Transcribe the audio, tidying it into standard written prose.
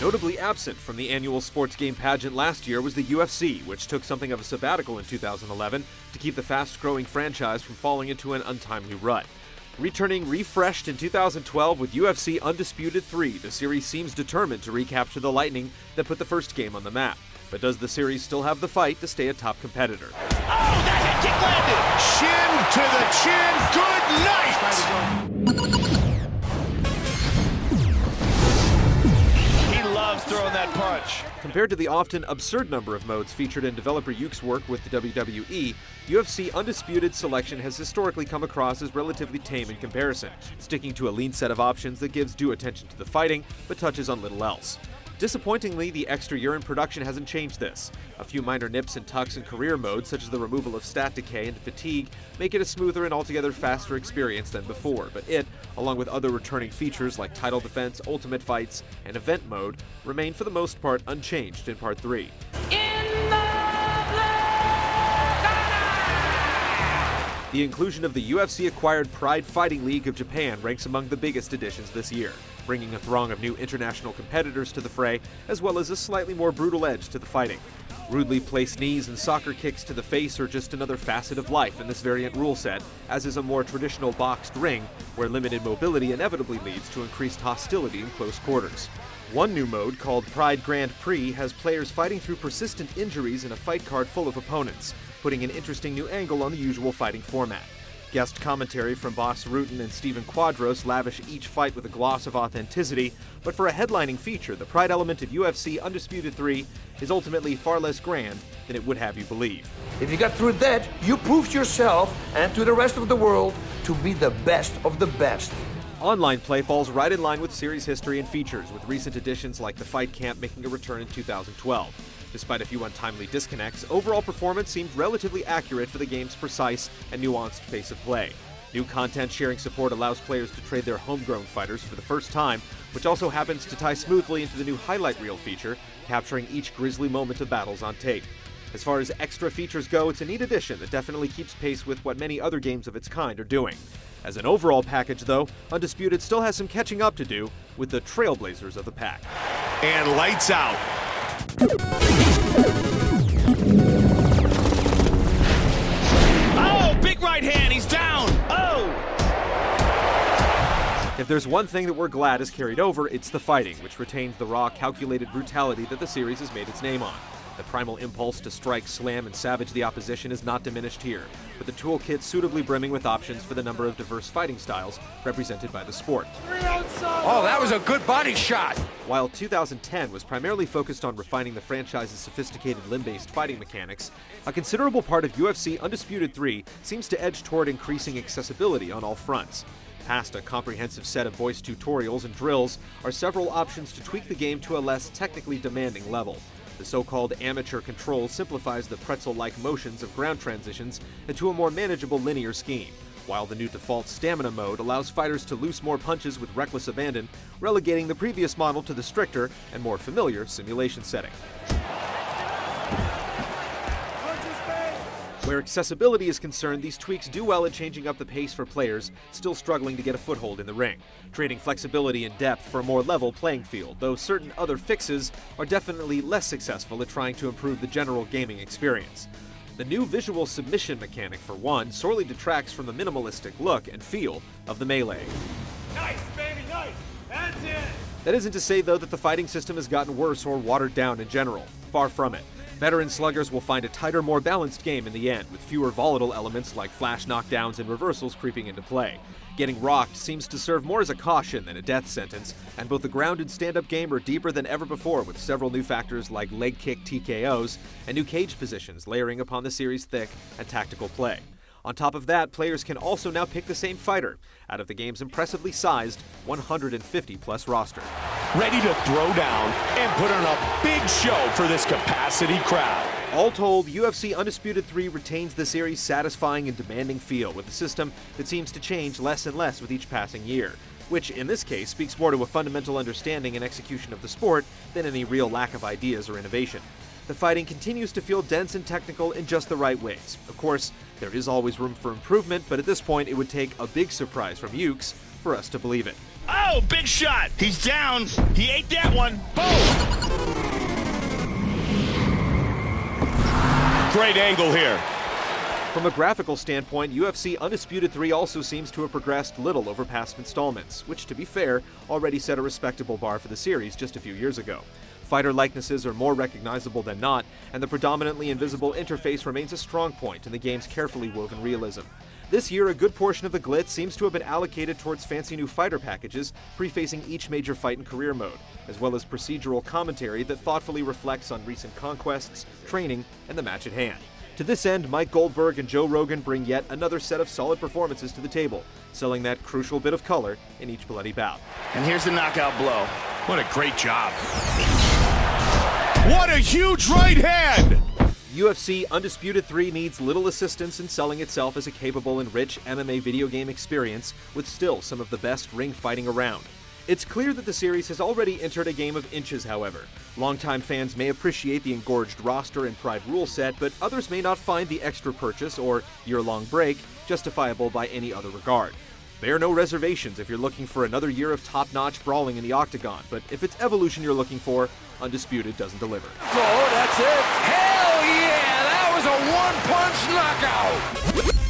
Notably absent from the annual sports game pageant last year was the UFC, which took something of a sabbatical in 2011 to keep the fast-growing franchise from falling into an untimely rut. Returning refreshed in 2012 with UFC Undisputed 3, the series seems determined to recapture the lightning that put the first game on the map. But does the series still have the fight to stay a top competitor? Oh, that head kick landed! Shin to the chin, good night! He loves throwing that punch. Compared to the often absurd number of modes featured in developer Yuke's work with the WWE, UFC Undisputed selection has historically come across as relatively tame in comparison, sticking to a lean set of options that gives due attention to the fighting, but touches on little else. Disappointingly, the extra year in production hasn't changed this. A few minor nips and tucks in career mode, such as the removal of stat decay and fatigue, make it a smoother and altogether faster experience than before, but it, along with other returning features like title defense, ultimate fights, and event mode, remain for the most part unchanged in Part 3. The inclusion of the UFC-acquired Pride Fighting League of Japan ranks among the biggest additions this year, bringing a throng of new international competitors to the fray, as well as a slightly more brutal edge to the fighting. Rudely placed knees and soccer kicks to the face are just another facet of life in this variant rule set, as is a more traditional boxed ring, where limited mobility inevitably leads to increased hostility in close quarters. One new mode, called Pride Grand Prix, has players fighting through persistent injuries in a fight card full of opponents, putting an interesting new angle on the usual fighting format. Guest commentary from Boss Rutan and Steven Quadros lavish each fight with a gloss of authenticity, but for a headlining feature, the Pride element of UFC Undisputed 3 is ultimately far less grand than it would have you believe. If you got through that, you proved yourself and to the rest of the world to be the best of the best. Online play falls right in line with series history and features, with recent additions like the Fight Camp making a return in 2012. Despite a few untimely disconnects, overall performance seemed relatively accurate for the game's precise and nuanced pace of play. New content sharing support allows players to trade their homegrown fighters for the first time, which also happens to tie smoothly into the new highlight reel feature, capturing each grisly moment of battles on tape. As far as extra features go, it's a neat addition that definitely keeps pace with what many other games of its kind are doing. As an overall package, though, Undisputed still has some catching up to do with the trailblazers of the pack. And lights out. Oh, big right hand, he's down. Oh! If there's one thing that we're glad is carried over, it's the fighting, which retains the raw, calculated brutality that the series has made its name on. The primal impulse to strike, slam, and savage the opposition is not diminished here, with the toolkit suitably brimming with options for the number of diverse fighting styles represented by the sport. Oh, that was a good body shot. While 2010 was primarily focused on refining the franchise's sophisticated limb-based fighting mechanics, a considerable part of UFC Undisputed 3 seems to edge toward increasing accessibility on all fronts. Past a comprehensive set of voice tutorials and drills are several options to tweak the game to a less technically demanding level. The so-called amateur control simplifies the pretzel-like motions of ground transitions into a more manageable linear scheme, while the new default stamina mode allows fighters to loose more punches with reckless abandon, relegating the previous model to the stricter and more familiar simulation setting. Where accessibility is concerned, these tweaks do well at changing up the pace for players still struggling to get a foothold in the ring, trading flexibility and depth for a more level playing field, though certain other fixes are definitely less successful at trying to improve the general gaming experience. The new visual submission mechanic, for one, sorely detracts from the minimalistic look and feel of the melee. Nice, baby, nice. That's it. That isn't to say, though, that the fighting system has gotten worse or watered down in general. Far from it. Veteran sluggers will find a tighter, more balanced game in the end, with fewer volatile elements like flash knockdowns and reversals creeping into play. Getting rocked seems to serve more as a caution than a death sentence, and both the ground and stand-up game are deeper than ever before, with several new factors like leg kick TKOs and new cage positions layering upon the series' thick and tactical play. On top of that, players can also now pick the same fighter out of the game's impressively sized 150-plus roster. Ready to throw down and put on a big show for this capacity crowd. All told, UFC Undisputed 3 retains the series' satisfying and demanding feel, with a system that seems to change less and less with each passing year, which in this case speaks more to a fundamental understanding and execution of the sport than any real lack of ideas or innovation. The fighting continues to feel dense and technical in just the right ways. Of course, there is always room for improvement, but at this point it would take a big surprise from Yuke's for us to believe it. Oh, big shot. He's down. He ate that one. Boom. Great angle here. From a graphical standpoint, UFC Undisputed 3 also seems to have progressed little over past installments, which, to be fair, already set a respectable bar for the series just a few years ago. Fighter likenesses are more recognizable than not, and the predominantly invisible interface remains a strong point in the game's carefully woven realism. This year, a good portion of the glitz seems to have been allocated towards fancy new fighter packages, prefacing each major fight in career mode, as well as procedural commentary that thoughtfully reflects on recent conquests, training, and the match at hand. To this end, Mike Goldberg and Joe Rogan bring yet another set of solid performances to the table, selling that crucial bit of color in each bloody bout. And here's the knockout blow. What a great job. What a huge right hand! UFC Undisputed 3 needs little assistance in selling itself as a capable and rich MMA video game experience with still some of the best ring fighting around. It's clear that the series has already entered a game of inches, however. Longtime fans may appreciate the engorged roster and Pride rule set, but others may not find the extra purchase or year-long break justifiable by any other regard. There are no reservations if you're looking for another year of top-notch brawling in the Octagon, but if it's evolution you're looking for, Undisputed doesn't deliver. Oh, that's it. Hell yeah! That was a one-punch knockout!